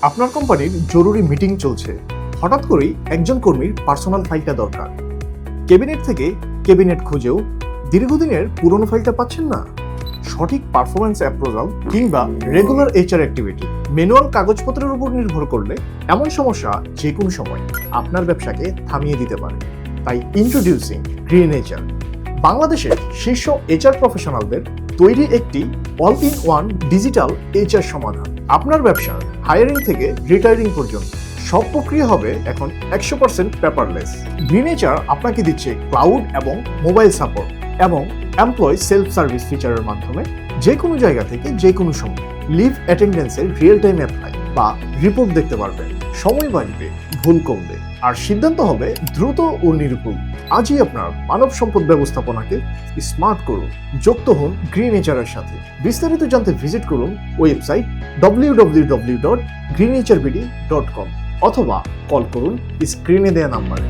আপনার কোম্পানির জরুরি মিটিং চলছে, হঠাৎ করেই একজন কর্মীর পার্সোনাল ফাইলটা দরকার। ক্যাবিনেট থেকে ক্যাবিনেট খুঁজেও দীর্ঘদিনের পুরনো ফাইলটা পাচ্ছেন না। সঠিক পারফরম্যান্স অ্যাপ্রোজাল কিংবা রেগুলার এইচআর অ্যাক্টিভিটি ম্যানুয়াল কাগজপত্রের উপর নির্ভর করলে এমন সমস্যা যে কোনো সময় আপনার ব্যবসাকে থামিয়ে দিতে পারে। তাই ইন্ট্রোডিউসিং গ্রিন এইচআর, বাংলাদেশের শীর্ষ এইচআর প্রফেশনালদের তৈরি একটি all in one digital HR সমাধান। আপনার ব্যবসার হায়ারিং থেকে রিটায়ারিং পর্যন্ত সব প্রক্রিয়া হবে এখন 100% পেপারলেস। গ্রিন এইচআর আপনাকে দিচ্ছে ক্লাউড এবং মোবাইল সাপোর্ট এবং এমপ্লয় সেলফ সার্ভিস ফিচারের মাধ্যমে যে কোনো জায়গা থেকে যে কোনো সময় লিভ অ্যাটেন্ডেন্সের রিয়েল টাইম অ্যাপ্লাই বা রিপোর্ট দেখতে পারবেন। সময় বাঁচবে, ভুল কমবে, আর সিদ্ধান্ত হবে দ্রুত ও নির্ভুল। আজই আপনার মানব সম্পদ ব্যবস্থাপনাকে স্মার্ট করুন, যুক্ত হন গ্রিন এইচআর এর সাথে। বিস্তারিত জানতে ভিজিট করুন ওয়েবসাইট www.greenhrbd.com অথবা কল করুন স্ক্রিনে দেওয়া নাম্বারে।